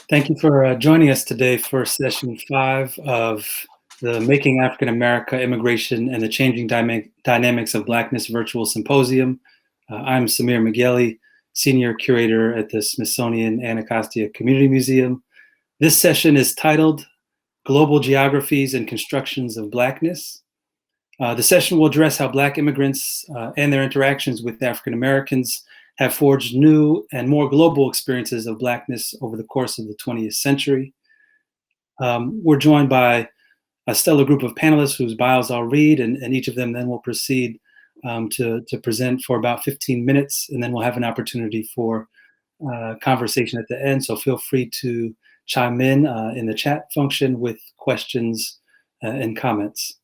Thank you for joining us today for session 5 of the Making African America Immigration and the Changing Dynamics of Blackness Virtual Symposium. I'm Samir Meghelli, Senior Curator at the Smithsonian Anacostia Community Museum. This session is titled Global Geographies and Constructions of Blackness. The session will address how Black immigrants and their interactions with African Americans have forged new and more global experiences of Blackness over the course of the 20th century. We're joined by a stellar group of panelists whose bios I'll read, and each of them then will proceed to present for about 15 minutes, and then we'll have an opportunity for conversation at the end. So feel free to chime in the chat function with questions and comments.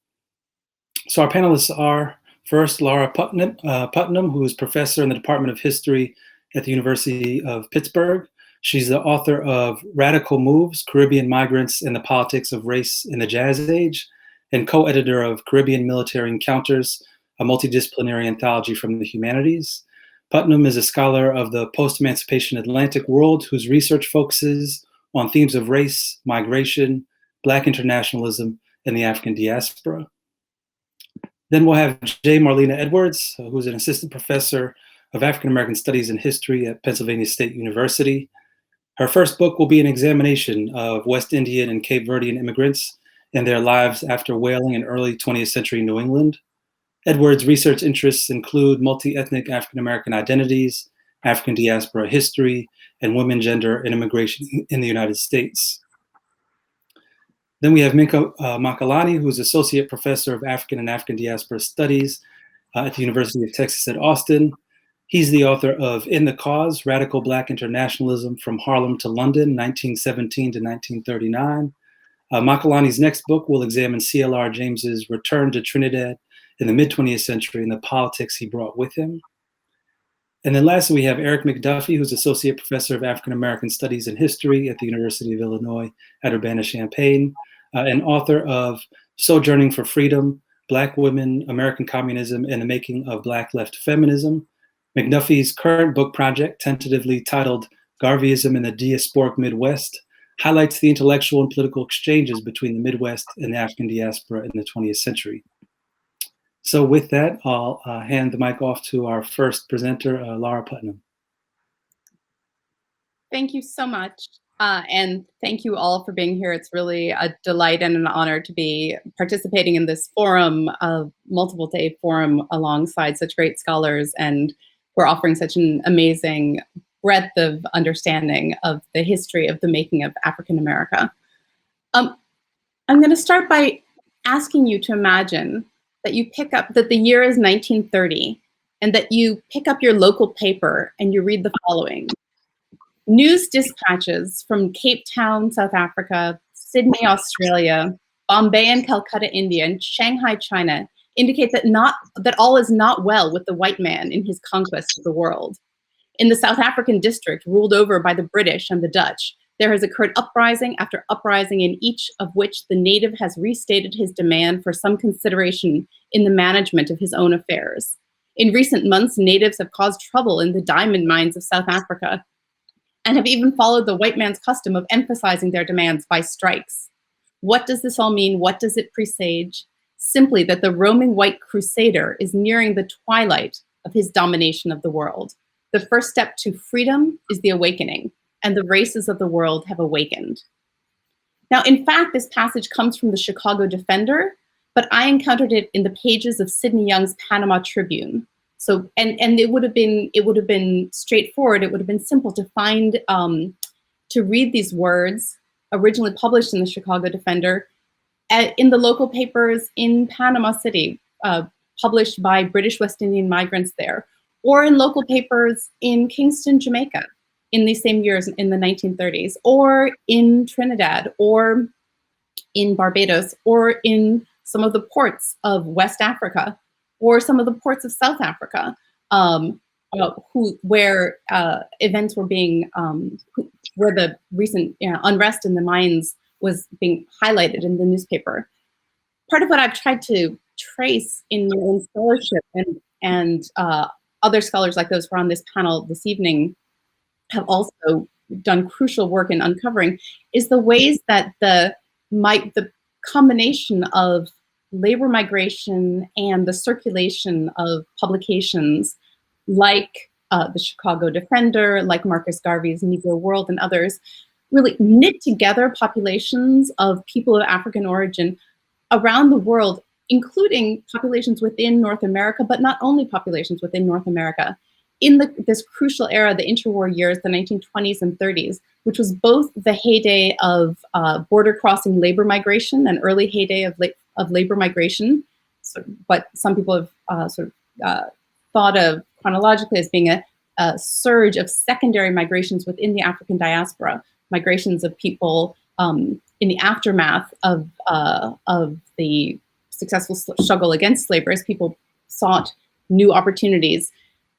So our panelists are, first, Lara Putnam, who is professor in the Department of History at the University of Pittsburgh. She's the author of Radical Moves, Caribbean Migrants and the Politics of Race in the Jazz Age, and co-editor of Caribbean Military Encounters, a multidisciplinary anthology from the humanities. Putnam is a scholar of the post-emancipation Atlantic world whose research focuses on themes of race, migration, Black internationalism, and the African diaspora. Then we'll have Marlena Edwards, who's an assistant professor of African American Studies and History at Pennsylvania State University. Her first book will be an examination of West Indian and Cape Verdean immigrants and their lives after whaling in early 20th century New England. Edwards' research interests include multi-ethnic African American identities, African diaspora history, and women, gender, and immigration in the United States. Then we have Minkah Makalani, who is Associate Professor of African and African Diaspora Studies at the University of Texas at Austin. He's the author of In the Cause, Radical Black Internationalism from Harlem to London, 1917 to 1939. Makalani's next book will examine C.L.R. James's return to Trinidad in the mid-20th century and the politics he brought with him. And then lastly, we have Erik McDuffie, who's Associate Professor of African American Studies and History at the University of Illinois at Urbana-Champaign, and author of Sojourning for Freedom, Black Women, American Communism, and the Making of Black Left Feminism. McDuffie's current book project, tentatively titled Garveyism in the Diasporic Midwest, highlights the intellectual and political exchanges between the Midwest and the African diaspora in the 20th century. So with that, I'll hand the mic off to our first presenter, Lara Putnam. Thank you so much. And thank you all for being here. It's really a delight and an honor to be participating in this forum, a multiple day forum alongside such great scholars, and we're offering such an amazing breadth of understanding of the history of the making of African America. I'm going to start by asking you to imagine that you pick up that the year is 1930 and that you pick up your local paper and you read the following. News dispatches from Cape Town, South Africa, Sydney, Australia, Bombay and Calcutta, India, and Shanghai, China indicate that all is not well with the white man in his conquest of the world. In the South African district ruled over by the British and the Dutch, there has occurred uprising after uprising, in each of which the native has restated his demand for some consideration in the management of his own affairs. In recent months, natives have caused trouble in the diamond mines of South Africa, and have even followed the white man's custom of emphasizing their demands by strikes. What does this all mean? What does it presage? Simply that the roaming white crusader is nearing the twilight of his domination of the world. The first step to freedom is the awakening, and the races of the world have awakened. Now, in fact, this passage comes from the Chicago Defender, but I encountered it in the pages of Sidney Young's Panama Tribune. So, and it would have been straightforward. It would have been simple to find, to read these words originally published in the Chicago Defender in the local papers in Panama City, published by British West Indian migrants there, or in local papers in Kingston, Jamaica in these same years in the 1930s, or in Trinidad, or in Barbados, or in some of the ports of West Africa, or some of the ports of South Africa, where events were being, where the recent unrest in the mines was being highlighted in the newspaper. Part of what I've tried to trace in your own scholarship and other scholars like those who are on this panel this evening have also done crucial work in uncovering, is the ways that the combination of labor migration and the circulation of publications like the Chicago Defender, like Marcus Garvey's Negro World and others, really knit together populations of people of African origin around the world, including populations within North America, but not only populations within North America. In this crucial era, the interwar years, the 1920s and 30s, which was both the heyday of border-crossing labor migration, an early heyday of labor migration, so what some people have thought of chronologically as being a surge of secondary migrations within the African diaspora, migrations of people in the aftermath of the successful struggle against slavery, as people sought new opportunities.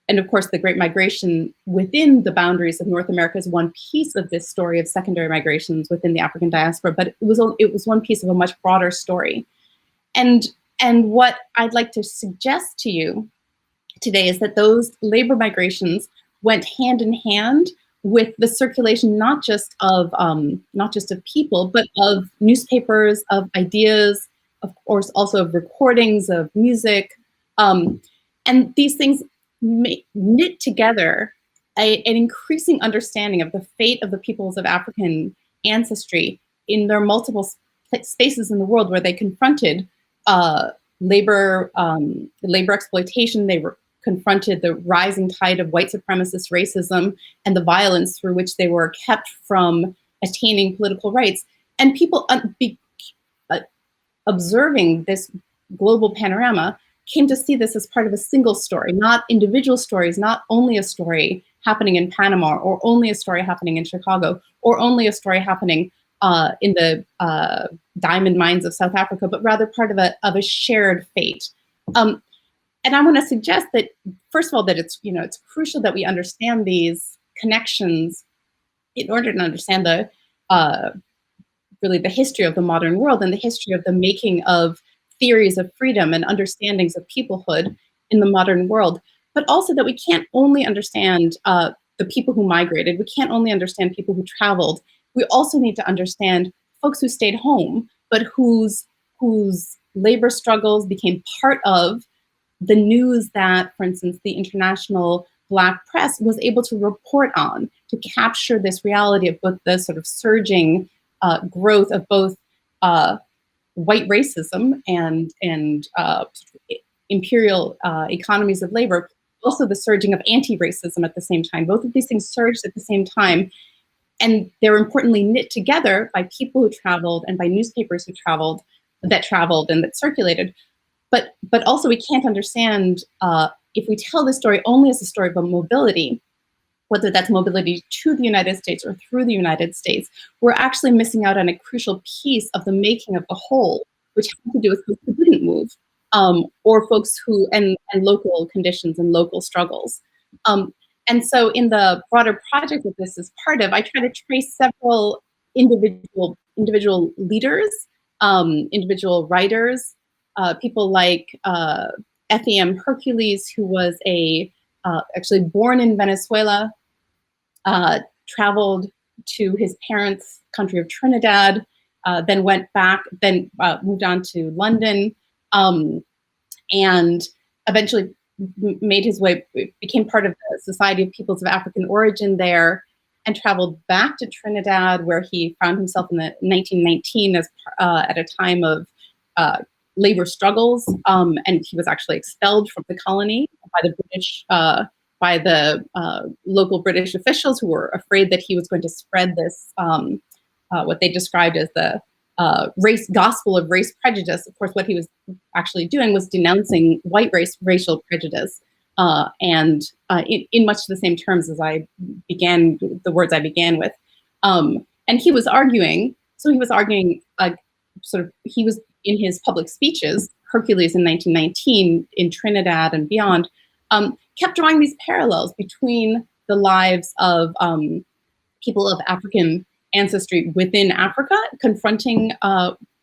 And of course, the Great Migration within the boundaries of North America is one piece of this story of secondary migrations within the African diaspora, but it was one piece of a much broader story. And what I'd like to suggest to you today is that those labor migrations went hand in hand with the circulation not just of people, but of newspapers, of ideas, of course, also of recordings, of music, and these things knit together an increasing understanding of the fate of the peoples of African ancestry in their multiple spaces in the world where they confronted labor exploitation. They confronted the rising tide of white supremacist racism and the violence through which they were kept from attaining political rights. And people observing this global panorama came to see this as part of a single story, not individual stories, not only a story happening in Panama, or only a story happening in Chicago, or only a story happening in the diamond mines of South Africa, but rather part of a shared fate. And I want to suggest that, first of all, that it's crucial that we understand these connections in order to understand the really the history of the modern world and the history of the making of theories of freedom and understandings of peoplehood in the modern world, but also that we can't only understand the people who migrated, we can't only understand people who traveled, we also need to understand folks who stayed home, but whose labor struggles became part of the news that, for instance, the international Black press was able to report on, to capture this reality of both the sort of surging growth of both white racism and imperial economies of labor, also the surging of anti-racism at the same time. Both of these things surged at the same time, and they're importantly knit together by people who traveled and by newspapers that traveled and that circulated. But also we can't understand, if we tell this story only as a story about mobility, whether that's mobility to the United States or through the United States, we're actually missing out on a crucial piece of the making of the whole, which had to do with folks who didn't move, or folks who, and local conditions and local struggles. And so in the broader project that this is part of, I try to trace several individual leaders, individual writers, people like F.E.M. Hercules, who was actually born in Venezuela, traveled to his parents' country of Trinidad, then went back, then moved on to London, and eventually made his way, became part of the Society of Peoples of African Origin there, and traveled back to Trinidad, where he found himself in 1919 at a time of labor struggles, and he was actually expelled from the colony by the British, by the local British officials, who were afraid that he was going to spread this, what they described as the gospel of race prejudice. Of course, what he was actually doing was denouncing white racial prejudice, and in much the same terms as the words I began with. And he was arguing, he was in his public speeches, Hercules in 1919 in Trinidad and beyond, kept drawing these parallels between the lives of people of African ancestry within Africa, confronting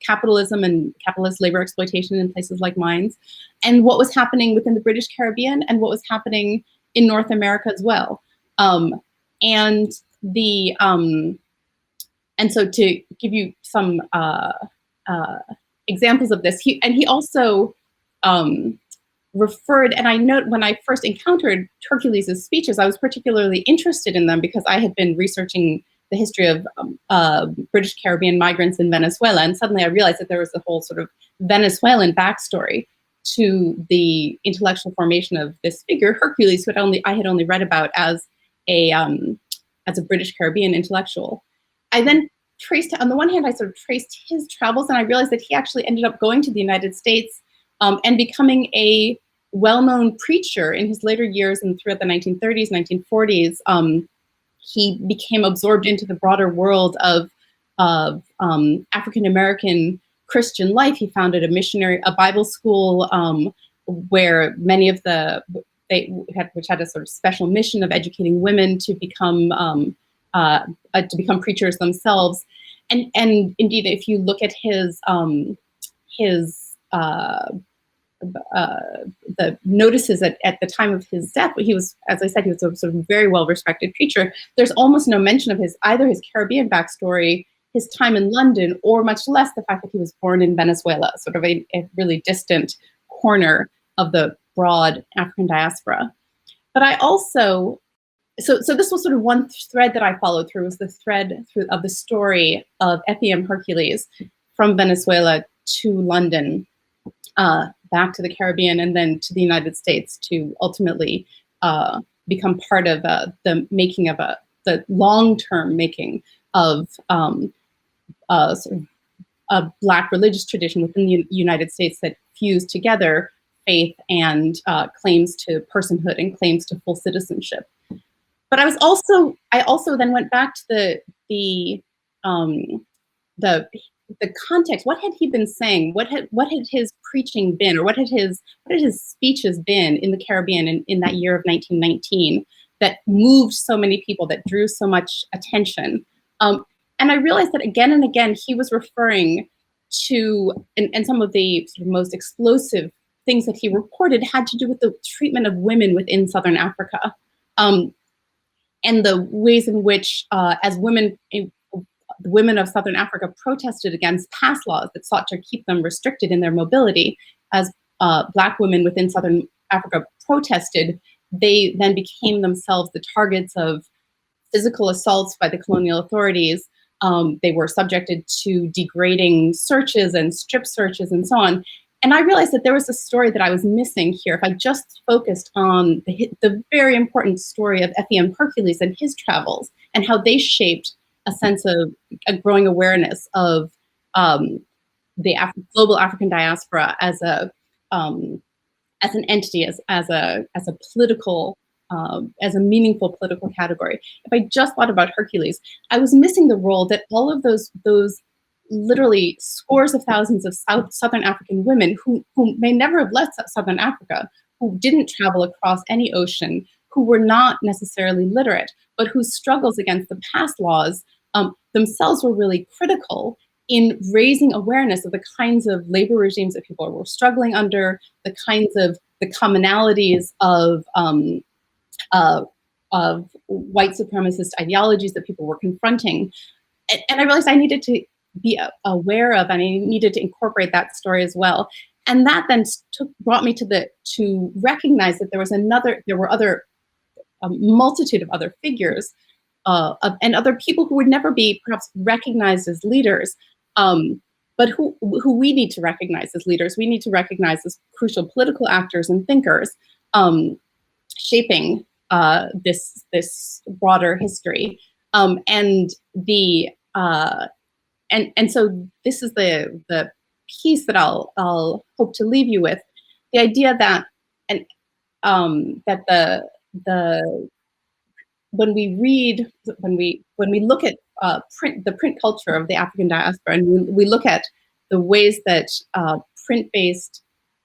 capitalism and capitalist labor exploitation in places like mines, and what was happening within the British Caribbean and what was happening in North America as well. And the and so to give you some examples of this, he also referred, and I note when I first encountered Hercules' speeches, I was particularly interested in them because I had been researching the history of British Caribbean migrants in Venezuela, and suddenly I realized that there was a whole sort of Venezuelan backstory to the intellectual formation of this figure, Hercules, who I had only read about as a British Caribbean intellectual. I then traced, on the one hand, I sort of traced his travels, and I realized that he actually ended up going to the United States and becoming a well-known preacher in his later years and throughout the 1930s, 1940s. He became absorbed into the broader world of African-American Christian life. He founded a Bible school where many of which had a sort of special mission of educating women to become preachers themselves. And indeed, if you look at the notices at the time of his death, he was, as I said, he was a sort of very well-respected preacher. There's almost no mention of either his Caribbean backstory, his time in London, or much less the fact that he was born in Venezuela, sort of a really distant corner of the broad African diaspora. But I also, so this was sort of one thread that I followed through, was the thread of the story of FEM Hercules from Venezuela to London, back to the Caribbean, and then to the United States to ultimately become part of the making of the long-term making of sort of a Black religious tradition within the United States that fused together faith and claims to personhood and claims to full citizenship. But I also then went back to the context. What had he been saying? What had his preaching been, or what had his speeches been in the Caribbean in that year of 1919 that moved so many people, that drew so much attention? And I realized that again and again he was referring to, and some of the sort of most explosive things that he reported had to do with the treatment of women within Southern Africa, and the ways in which, as women, the women of Southern Africa protested against past laws that sought to keep them restricted in their mobility. As Black women within Southern Africa protested, they then became themselves the targets of physical assaults by the colonial authorities. They were subjected to degrading searches and strip searches and so on. And I realized that there was a story that I was missing here. If I just focused on the very important story of FEM Hercules and his travels and how they shaped a sense of a growing awareness of the global African diaspora as an entity, as a political, as a meaningful political category. If I just thought about Hercules, I was missing the role that all of those literally scores of thousands of Southern African women who may never have left Southern Africa, who didn't travel across any ocean, who were not necessarily literate, but whose struggles against the past laws themselves were really critical in raising awareness of the kinds of labor regimes that people were struggling under, the kinds of the commonalities of white supremacist ideologies that people were confronting. And I realized I needed to be aware of, and I needed to incorporate that story as well. And that then brought me to recognize that there were a multitude of other figures and other people who would never be perhaps recognized as leaders, but who we need to recognize as leaders. We need to recognize as crucial political actors and thinkers, shaping this broader history. And so this is the piece that I'll hope to leave you with, the idea that when we look at the print culture of the African diaspora, and we look at the ways that print-based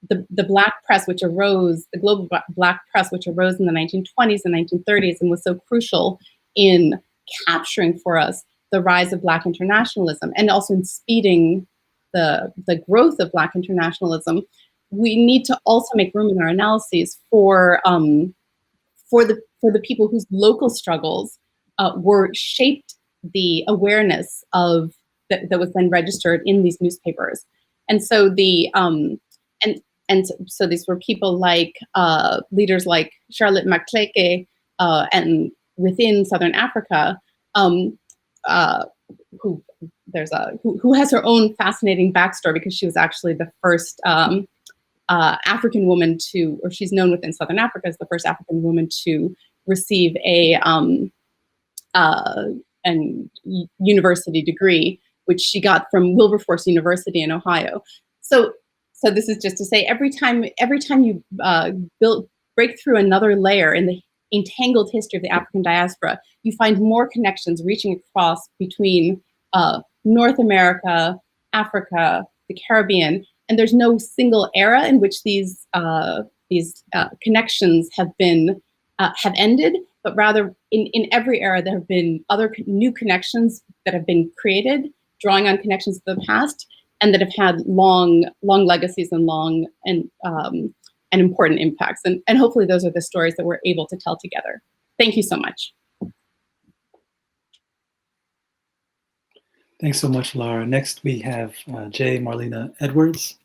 the Black press, which arose, the global Black press, which arose in the 1920s and 1930s, and was so crucial in capturing for us the rise of Black internationalism, and also in speeding the growth of Black internationalism, we need to also make room in our analyses for the people whose local struggles were shaped the awareness of that was then registered in these newspapers. And so so these were people like leaders like Charlotte Makalani, and within Southern Africa, who has her own fascinating backstory, because she was actually the first African woman to, or she's known within Southern Africa as the first African woman to receive an university degree, which she got from Wilberforce University in Ohio. So this is just to say, every time you break through another layer in the entangled history of the African diaspora, you find more connections reaching across between North America, Africa, the Caribbean, and there's no single era in which these connections have ended, but rather in every era there have been other new connections that have been created, drawing on connections of the past, and that have had long legacies and long and important impacts. And hopefully those are the stories that we're able to tell together. Thank you so much. Thanks so much, Lara. Next, we have Marlena Edwards.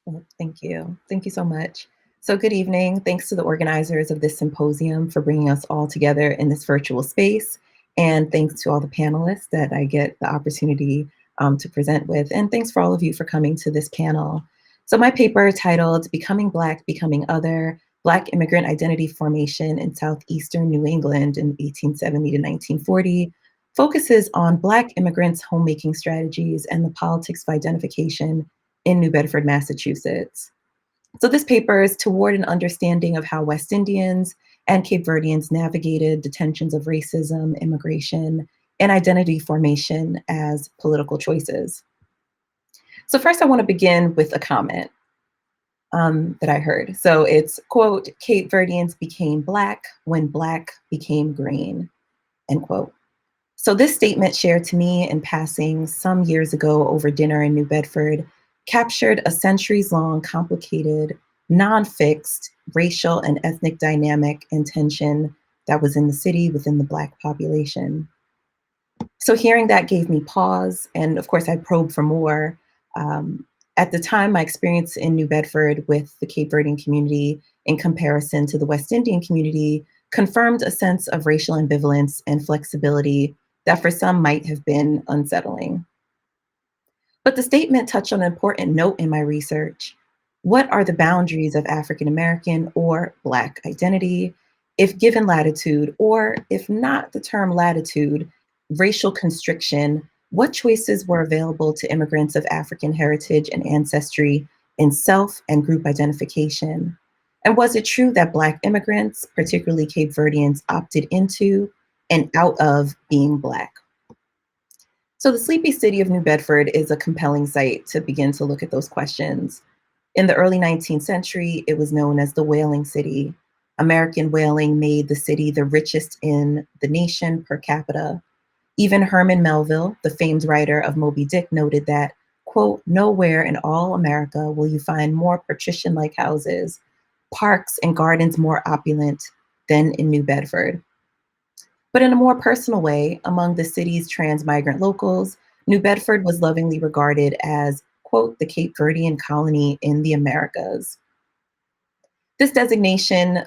Well, thank you. Thank you so much. So good evening. Thanks to the organizers of this symposium for bringing us all together in this virtual space. And thanks to all the panelists that I get the opportunity to present with. And thanks for all of you for coming to this panel. So my paper, titled Becoming Black, Becoming Other, Black Immigrant Identity Formation in Southeastern New England in 1870 to 1940, focuses on Black immigrants' homemaking strategies and the politics of identification in New Bedford, Massachusetts. So this paper is toward an understanding of how West Indians and Cape Verdeans navigated the tensions of racism, immigration, and identity formation as political choices. So first I want to begin with a comment that I heard. So it's, quote, Cape Verdeans became Black when Black became green, end quote. So this statement, shared to me in passing some years ago over dinner in New Bedford, captured a centuries-long, complicated, non-fixed racial and ethnic dynamic and tension that was in the city within the Black population. So hearing that gave me pause, and of course I probed for more. At the time, my experience in New Bedford with the Cape Verdean community in comparison to the West Indian community confirmed a sense of racial ambivalence and flexibility that for some might have been unsettling. But the statement touched on an important note in my research. What are the boundaries of African American or Black identity if given latitude, or if not the term latitude, racial constriction? What choices were available to immigrants of African heritage and ancestry in self and group identification? And was it true that Black immigrants, particularly Cape Verdeans, opted into and out of being Black? So the sleepy city of New Bedford is a compelling site to begin to look at those questions. In the early 19th century, it was known as the whaling city. American whaling made the city the richest in the nation per capita. Even Herman Melville, the famed writer of Moby Dick, noted that, quote, nowhere in all America will you find more patrician-like houses, parks and gardens more opulent than in New Bedford. But in a more personal way, among the city's trans-migrant locals, New Bedford was lovingly regarded as, quote, the Cape Verdean colony in the Americas. This designation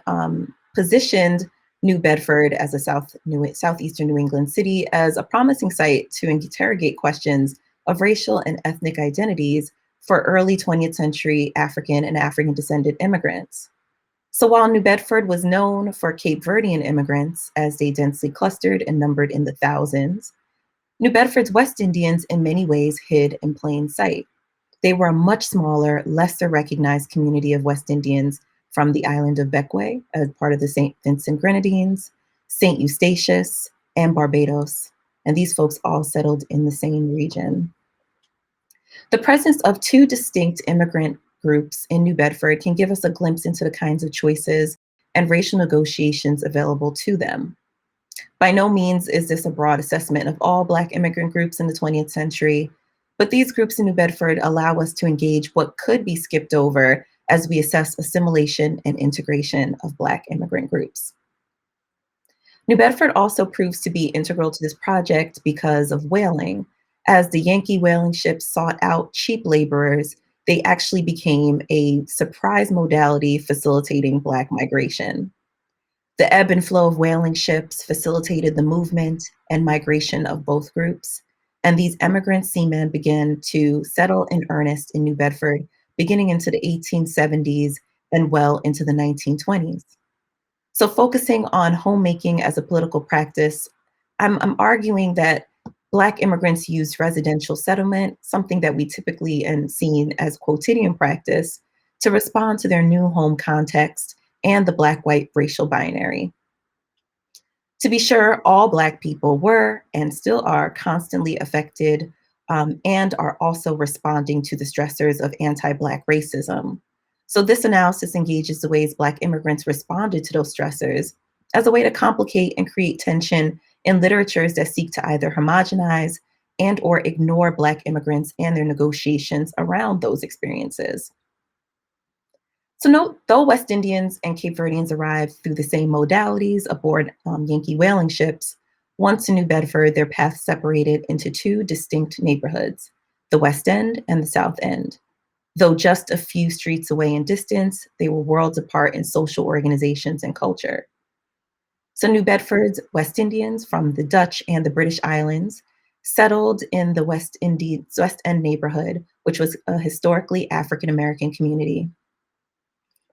positioned New Bedford as a southeastern New England city as a promising site to interrogate questions of racial and ethnic identities for early 20th century African and African descendant immigrants. So while New Bedford was known for Cape Verdean immigrants, as they densely clustered and numbered in the thousands, New Bedford's West Indians in many ways hid in plain sight. They were a much smaller, lesser recognized community of West Indians from the island of Bequia as part of the St. Vincent Grenadines, St. Eustatius, and Barbados. And these folks all settled in the same region. The presence of two distinct immigrant groups in New Bedford can give us a glimpse into the kinds of choices and racial negotiations available to them. By no means is this a broad assessment of all Black immigrant groups in the 20th century, but these groups in New Bedford allow us to engage what could be skipped over as we assess assimilation and integration of Black immigrant groups. New Bedford also proves to be integral to this project because of whaling. As the Yankee whaling ships sought out cheap laborers, they actually became a surprise modality facilitating Black migration. The ebb and flow of whaling ships facilitated the movement and migration of both groups, and these emigrant seamen began to settle in earnest in New Bedford beginning into the 1870s and well into the 1920s. So focusing on homemaking as a political practice, I'm arguing that Black immigrants used residential settlement, something that we typically and seen as quotidian practice, to respond to their new home context and the Black-white racial binary. To be sure, all Black people were and still are constantly affected and are also responding to the stressors of anti-Black racism. So this analysis engages the ways Black immigrants responded to those stressors as a way to complicate and create tension in literatures that seek to either homogenize and or ignore Black immigrants and their negotiations around those experiences. So note, though West Indians and Cape Verdeans arrived through the same modalities aboard Yankee whaling ships, once in New Bedford, their paths separated into two distinct neighborhoods, the West End and the South End. Though just a few streets away in distance, they were worlds apart in social organizations and culture. So New Bedford's West Indians from the Dutch and the British Islands settled in the West End neighborhood, which was a historically African-American community.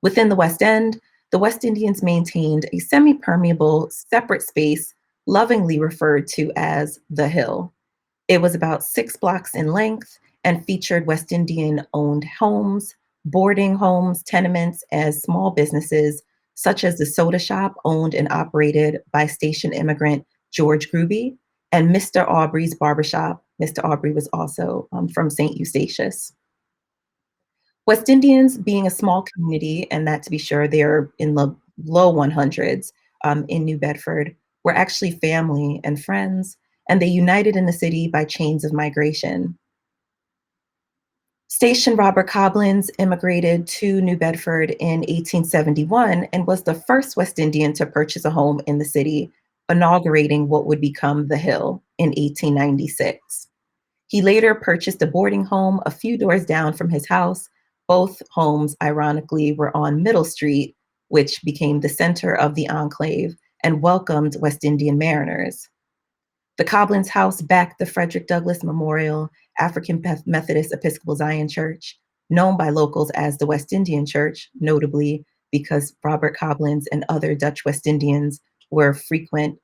Within the West End, the West Indians maintained a semi-permeable, separate space lovingly referred to as the Hill. It was about 6 blocks in length and featured West Indian-owned homes, boarding homes, tenements, as small businesses, such as the soda shop owned and operated by station immigrant George Gruby, and Mr. Aubrey's barbershop. Mr. Aubrey was also from St. Eustatius. West Indians, being a small community, and that to be sure, they're in the low 100s in New Bedford, were actually family and friends, and they united in the city by chains of migration. Station Robert Coblins immigrated to New Bedford in 1871 and was the first West Indian to purchase a home in the city, inaugurating what would become the Hill in 1896. He later purchased a boarding home a few doors down from his house. Both homes, ironically, were on Middle Street, which became the center of the enclave and welcomed West Indian mariners. The Coblins house backed the Frederick Douglass Memorial African Methodist Episcopal Zion Church, known by locals as the West Indian Church, notably because Robert Coblins and other Dutch West Indians were frequent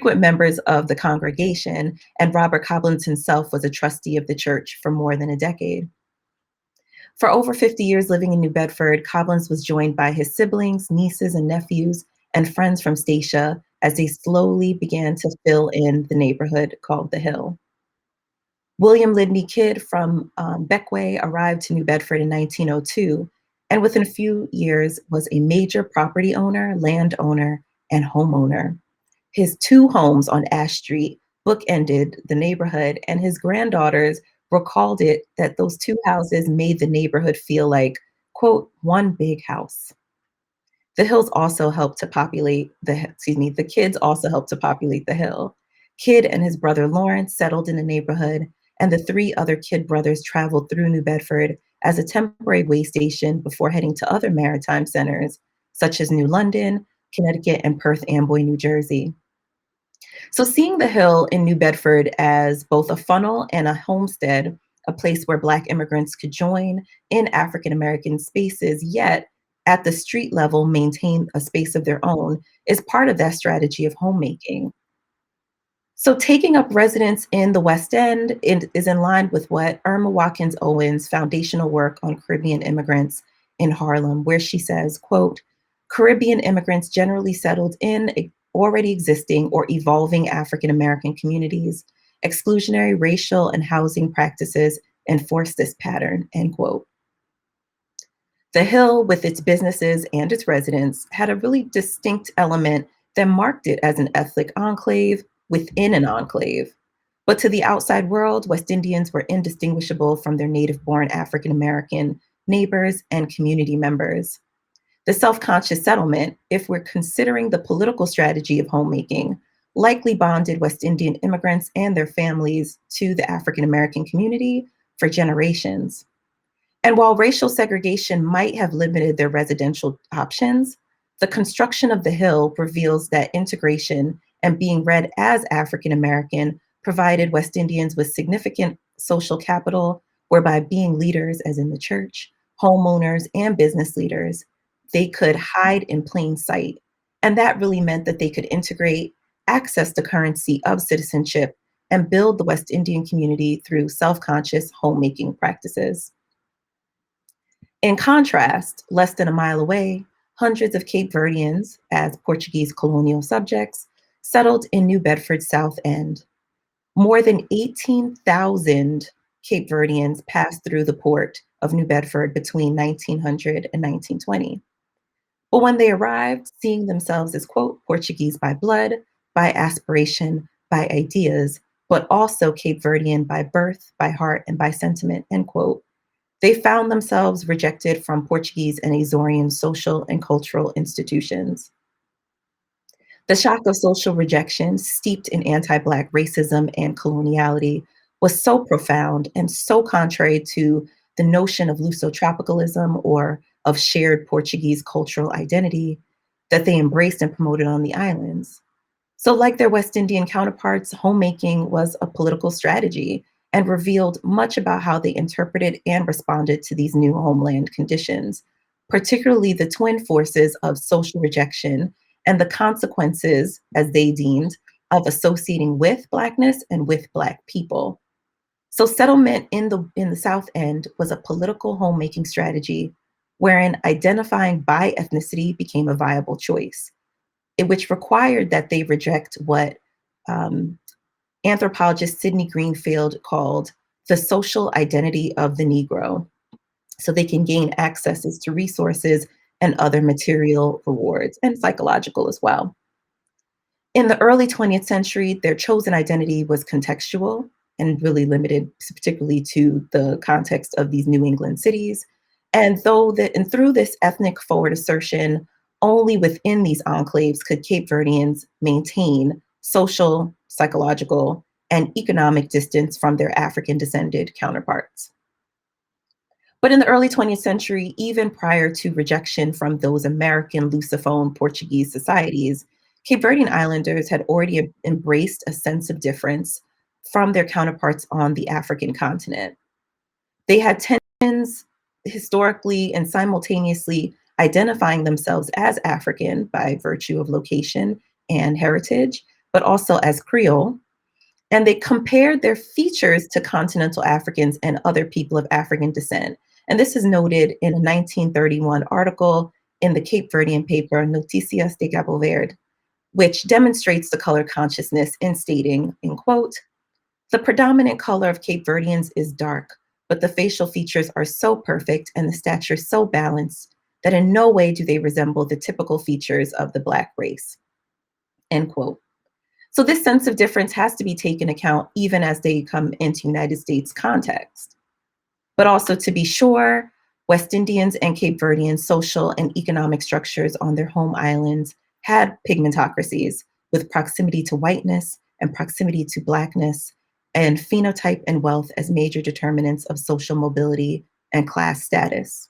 members of the congregation, and Robert Coblins himself was a trustee of the church for more than a decade. For over 50 years living in New Bedford, Coblins was joined by his siblings, nieces and nephews, and friends from Statia as they slowly began to fill in the neighborhood called the Hill. William Lidney Kidd from Beckway arrived to New Bedford in 1902, and within a few years was a major property owner, landowner, and homeowner. His 2 homes on Ash Street bookended the neighborhood, and his granddaughters recalled it that those 2 houses made the neighborhood feel like, quote, one big house. The Hills also helped to populate the kids also helped to populate the Hill. Kidd and his brother Lawrence settled in the neighborhood, and the 3 other Kidd brothers traveled through New Bedford as a temporary way station before heading to other maritime centers, such as New London, Connecticut, and Perth Amboy, New Jersey. So seeing the Hill in New Bedford as both a funnel and a homestead, a place where Black immigrants could join in African-American spaces, yet at the street level maintain a space of their own, is part of that strategy of homemaking. So taking up residence in the West End is in line with what Irma Watkins Owens' foundational work on Caribbean immigrants in Harlem, where she says, quote, Caribbean immigrants generally settled in already existing or evolving African-American communities. Exclusionary racial and housing practices enforce this pattern, end quote. The Hill, with its businesses and its residents, had a really distinct element that marked it as an ethnic enclave within an enclave. But to the outside world, West Indians were indistinguishable from their native-born African-American neighbors and community members. The self-conscious settlement, if we're considering the political strategy of homemaking, likely bonded West Indian immigrants and their families to the African American community for generations. And while racial segregation might have limited their residential options, the construction of the Hill reveals that integration and being read as African American provided West Indians with significant social capital, whereby being leaders, as in the church, homeowners, and business leaders, they could hide in plain sight. And that really meant that they could integrate, access the currency of citizenship, and build the West Indian community through self-conscious homemaking practices. In contrast, less than a mile away, hundreds of Cape Verdeans, as Portuguese colonial subjects, settled in New Bedford's South End. More than 18,000 Cape Verdeans passed through the port of New Bedford between 1900 and 1920. But when they arrived, seeing themselves as, quote, Portuguese by blood, by aspiration, by ideas, but also Cape Verdean by birth, by heart, and by sentiment, end quote, they found themselves rejected from Portuguese and Azorian social and cultural institutions. The shock of social rejection, steeped in anti-Black racism and coloniality, was so profound and so contrary to the notion of Luso-tropicalism or of shared Portuguese cultural identity that they embraced and promoted on the islands. So like their West Indian counterparts, homemaking was a political strategy and revealed much about how they interpreted and responded to these new homeland conditions, particularly the twin forces of social rejection and the consequences, as they deemed, of associating with Blackness and with Black people. So settlement in the South End was a political homemaking strategy wherein identifying by ethnicity became a viable choice, which required that they reject what anthropologist Sidney Greenfield called the social identity of the Negro, so they can gain accesses to resources and other material rewards, and psychological as well. In the early 20th century, their chosen identity was contextual and really limited particularly to the context of these New England cities. And through this ethnic forward assertion, only within these enclaves could Cape Verdeans maintain social, psychological, and economic distance from their African-descended counterparts. But in the early 20th century, even prior to rejection from those American Lusophone Portuguese societies, Cape Verdean Islanders had already embraced a sense of difference from their counterparts on the African continent. They had tensions historically and simultaneously identifying themselves as African by virtue of location and heritage, but also as Creole. And they compared their features to continental Africans and other people of African descent. And this is noted in a 1931 article in the Cape Verdean paper Noticias de Cabo Verde, which demonstrates the color consciousness in stating, in quote, "The predominant color of Cape Verdeans is dark, but the facial features are so perfect and the stature so balanced that in no way do they resemble the typical features of the Black race," end quote. So this sense of difference has to be taken account even as they come into United States context. But also, to be sure, West Indians and Cape Verdean social and economic structures on their home islands had pigmentocracies with proximity to whiteness and proximity to Blackness, and phenotype and wealth as major determinants of social mobility and class status.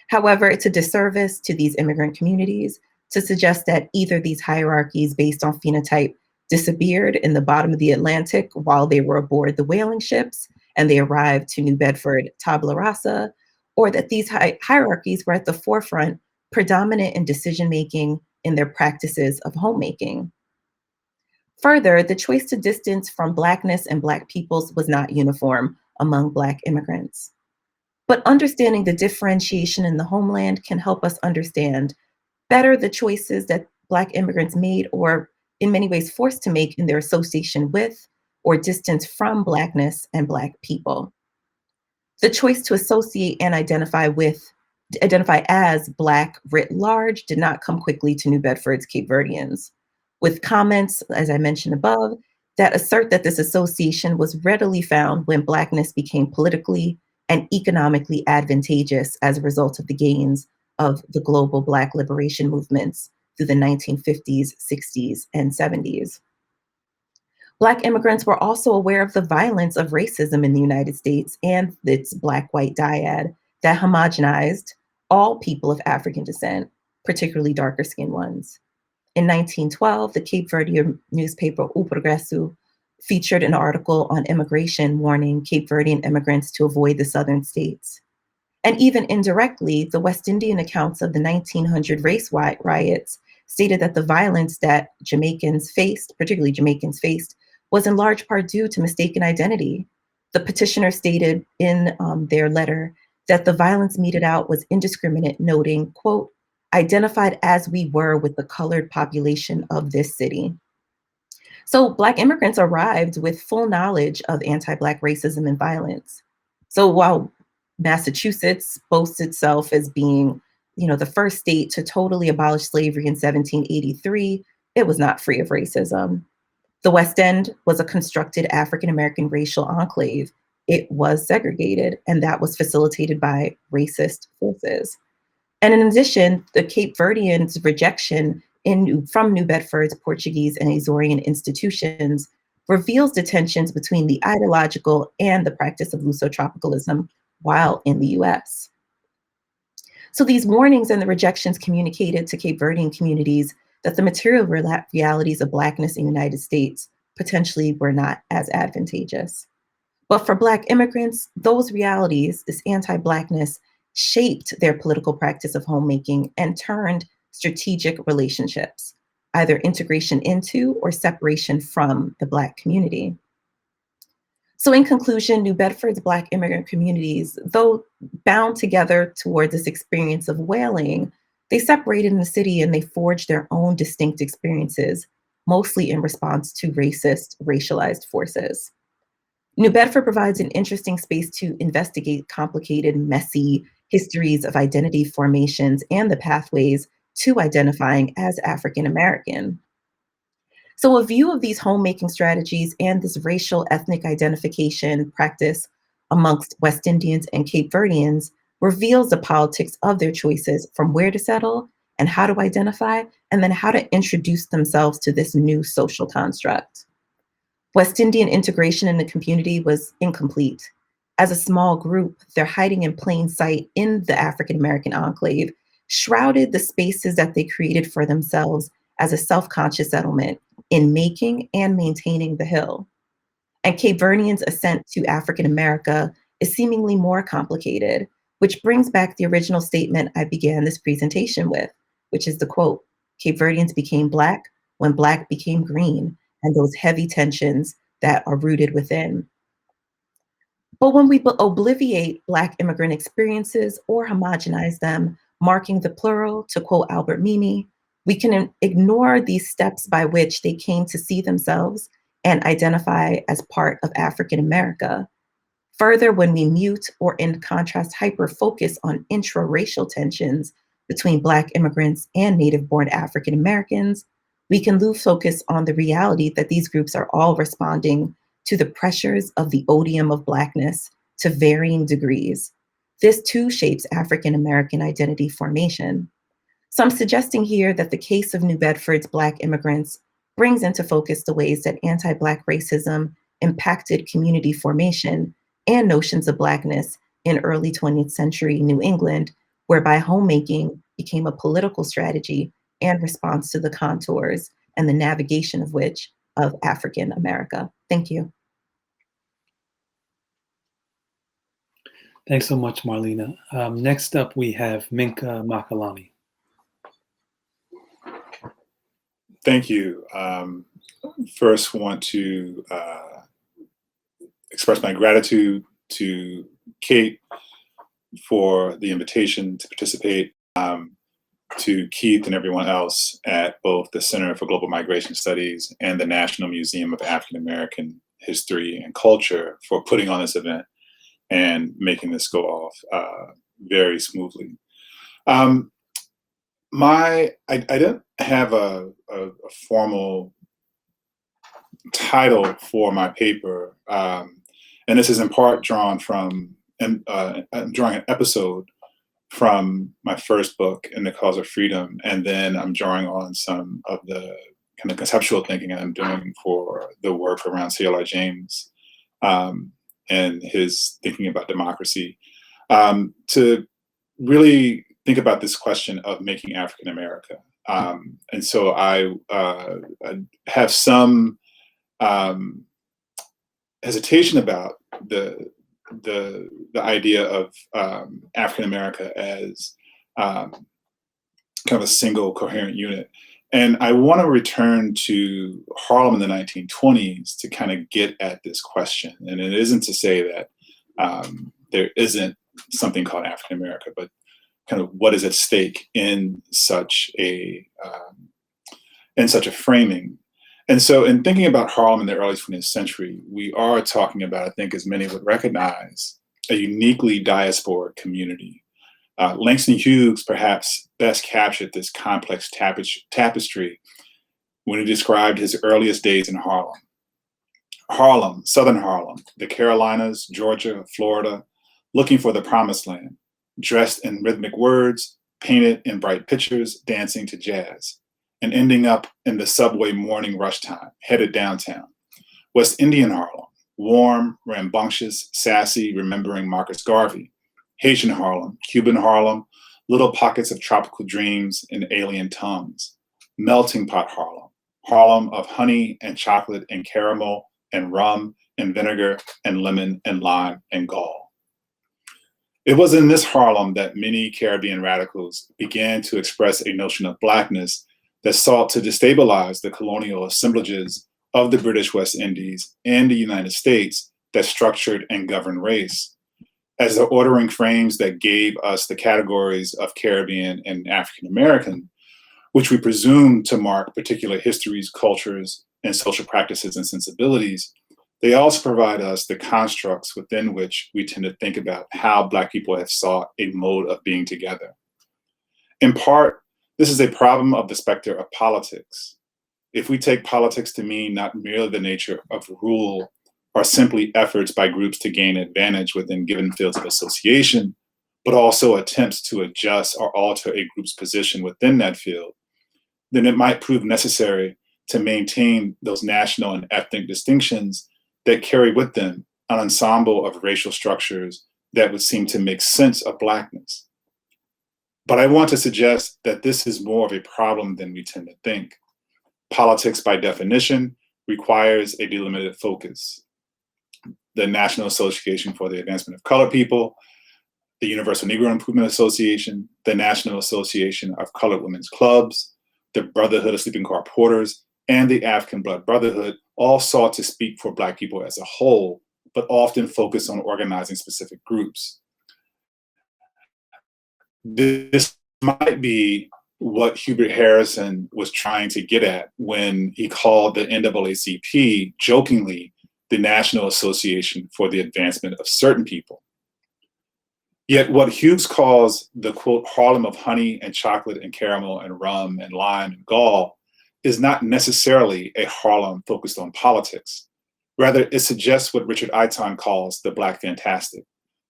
However, it's a disservice to these immigrant communities to suggest that either these hierarchies based on phenotype disappeared in the bottom of the Atlantic while they were aboard the whaling ships and they arrived to New Bedford tabula rasa, or that these hierarchies were at the forefront, predominant in decision-making in their practices of homemaking. Further, the choice to distance from Blackness and Black peoples was not uniform among Black immigrants. But understanding the differentiation in the homeland can help us understand better the choices that Black immigrants made, or in many ways forced to make, in their association with or distance from Blackness and Black people. The choice to associate and identify as Black writ large did not come quickly to New Bedford's Cape Verdeans, with comments, as I mentioned above, that assert that this association was readily found when Blackness became politically and economically advantageous as a result of the gains of the global Black liberation movements through the 1950s, 60s, and 70s. Black immigrants were also aware of the violence of racism in the United States and its Black-white dyad that homogenized all people of African descent, particularly darker-skinned ones. In 1912, the Cape Verdean newspaper O Progresso featured an article on immigration warning Cape Verdean immigrants to avoid the southern states. And even indirectly, the West Indian accounts of the 1900 race riots stated that the violence that Jamaicans faced, particularly Jamaicans faced, was in large part due to mistaken identity. The petitioner stated in their letter that the violence meted out was indiscriminate, noting, quote, identified as we were with the colored population of this city. So Black immigrants arrived with full knowledge of anti-Black racism and violence. So while Massachusetts boasts itself as being, the first state to totally abolish slavery in 1783, it was not free of racism. The West End was a constructed African-American racial enclave. It was segregated, and that was facilitated by racist forces. And in addition, the Cape Verdeans' rejection from New Bedford's Portuguese and Azorian institutions reveals the tensions between the ideological and the practice of Lusotropicalism while in the US. So these warnings and the rejections communicated to Cape Verdean communities that the material realities of Blackness in the United States potentially were not as advantageous. But for Black immigrants, those realities, this anti-Blackness, shaped their political practice of homemaking and turned strategic relationships, either integration into or separation from the Black community. So in conclusion, New Bedford's Black immigrant communities, though bound together toward this experience of whaling, they separated in the city and they forged their own distinct experiences, mostly in response to racialized forces. New Bedford provides an interesting space to investigate complicated, messy histories of identity formations and the pathways to identifying as African American. So a view of these homemaking strategies and this racial ethnic identification practice amongst West Indians and Cape Verdeans reveals the politics of their choices from where to settle and how to identify, and then how to introduce themselves to this new social construct. West Indian integration in the community was incomplete. As a small group, their hiding in plain sight in the African-American enclave shrouded the spaces that they created for themselves as a self-conscious settlement in making and maintaining the Hill. And Cape Verdeans' ascent to African America is seemingly more complicated, which brings back the original statement I began this presentation with, which is the quote, Cape Verdeans became Black when Black became green, and those heavy tensions that are rooted within. But when we obliviate Black immigrant experiences or homogenize them, marking the plural, to quote Albert Mimi, we can ignore these steps by which they came to see themselves and identify as part of African America. Further, when we mute or in contrast hyper-focus on intra-racial tensions between Black immigrants and native-born African Americans, we can lose focus on the reality that these groups are all responding to the pressures of the odium of Blackness to varying degrees. This too shapes African American identity formation. So I'm suggesting here that the case of New Bedford's Black immigrants brings into focus the ways that anti-Black racism impacted community formation and notions of Blackness in early 20th century New England, whereby homemaking became a political strategy and response to the contours and the navigation of which of African America. Thank you. Thanks so much, Marlena. Next up, we have Minkah Makalani. Thank you. First, want to express my gratitude to Kate for the invitation to participate, to Keith and everyone else at both the Center for Global Migration Studies and the National Museum of African American History and Culture for putting on this event and making this go off very smoothly. I didn't have a formal title for my paper, and this is in part drawn from, I'm drawing an episode from my first book, In the Cause of Freedom, and then I'm drawing on some of the kind of conceptual thinking I'm doing for the work around C.L.R. James and his thinking about democracy, to really think about this question of making African America. And so I have some hesitation about the idea of African America as kind of a single coherent unit. And I want to return to Harlem in the 1920s to kind of get at this question. And it isn't to say that there isn't something called African America, but kind of what is at stake in such a framing. And so in thinking about Harlem in the early 20th century, we are talking about, I think, as many would recognize, a uniquely diasporic community. Langston Hughes perhaps best captured this complex tapestry when he described his earliest days in Harlem. Harlem, Southern Harlem, the Carolinas, Georgia, Florida, looking for the promised land, dressed in rhythmic words, painted in bright pictures, dancing to jazz, and ending up in the subway morning rush time, headed downtown. West Indian Harlem, warm, rambunctious, sassy, remembering Marcus Garvey. Haitian Harlem, Cuban Harlem, little pockets of tropical dreams and alien tongues. Melting pot Harlem, Harlem of honey and chocolate and caramel and rum and vinegar and lemon and lime and gall. It was in this Harlem that many Caribbean radicals began to express a notion of Blackness that sought to destabilize the colonial assemblages of the British West Indies and the United States that structured and governed race, as the ordering frames that gave us the categories of Caribbean and African American, which we presume to mark particular histories, cultures, and social practices and sensibilities. They also provide us the constructs within which we tend to think about how Black people have sought a mode of being together. In part, this is a problem of the specter of politics. If we take politics to mean not merely the nature of rule or simply efforts by groups to gain advantage within given fields of association, but also attempts to adjust or alter a group's position within that field, then it might prove necessary to maintain those national and ethnic distinctions that carry with them an ensemble of racial structures that would seem to make sense of Blackness. But I want to suggest that this is more of a problem than we tend to think. Politics, by definition, requires a delimited focus. The National Association for the Advancement of Colored People, the Universal Negro Improvement Association, the National Association of Colored Women's Clubs, the Brotherhood of Sleeping Car Porters, and the African Blood Brotherhood all sought to speak for Black people as a whole, but often focus on organizing specific groups. This might be what Hubert Harrison was trying to get at when he called the NAACP jokingly the National Association for the Advancement of Certain People. Yet what Hughes calls the, quote, Harlem of honey and chocolate and caramel and rum and lime and gall is not necessarily a Harlem focused on politics. Rather, it suggests what Richard Eiton calls the Black fantastic,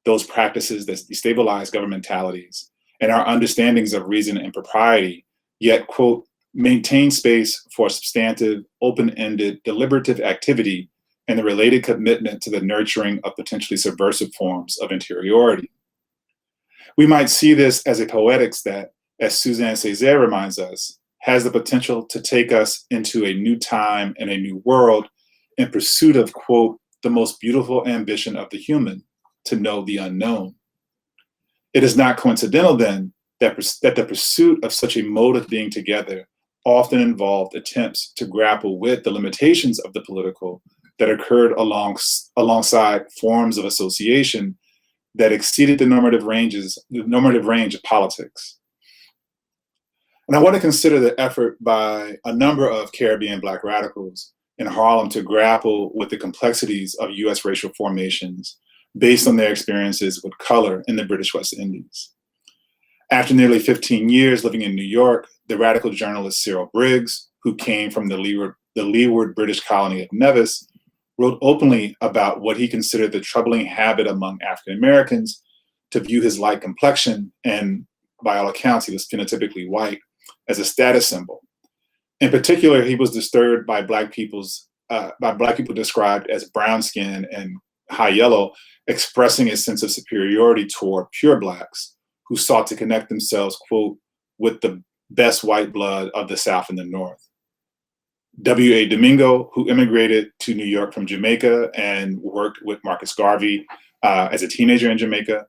those practices that destabilize governmentalities and our understandings of reason and propriety, yet, quote, maintain space for substantive, open-ended, deliberative activity and the related commitment to the nurturing of potentially subversive forms of interiority. We might see this as a poetics that, as Suzanne Césaire reminds us, has the potential to take us into a new time and a new world in pursuit of, quote, the most beautiful ambition of the human, to know the unknown. It is not coincidental then that the pursuit of such a mode of being together often involved attempts to grapple with the limitations of the political that occurred alongside forms of association that exceeded the normative range of politics. And I want to consider the effort by a number of Caribbean Black radicals in Harlem to grapple with the complexities of US racial formations based on their experiences with color in the British West Indies. After nearly 15 years living in New York, the radical journalist Cyril Briggs, who came from the leeward British colony of Nevis, wrote openly about what he considered the troubling habit among African Americans to view his light complexion, and by all accounts, he was phenotypically white, as a status symbol. In particular, he was disturbed by black people described as brown skin and high yellow, expressing a sense of superiority toward pure blacks who sought to connect themselves, quote, with the best white blood of the South and the North. W.A. Domingo, who immigrated to New York from Jamaica and worked with Marcus Garvey as a teenager in Jamaica,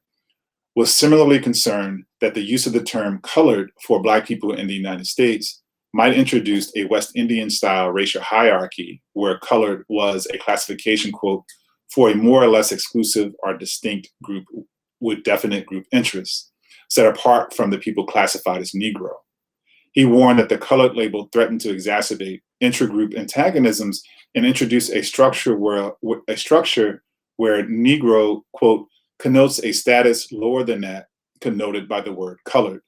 was similarly concerned that the use of the term colored for black people in the United States might introduce a West Indian style racial hierarchy where colored was a classification, quote, for a more or less exclusive or distinct group with definite group interests, set apart from the people classified as Negro. He warned that the colored label threatened to exacerbate intra-group antagonisms and introduce a structure where Negro, quote, connotes a status lower than that connoted by the word colored.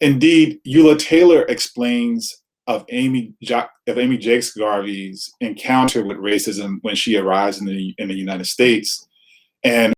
Indeed, Eula Taylor explains of Amy Jakes Garvey's encounter with racism when she arrives in the United States, and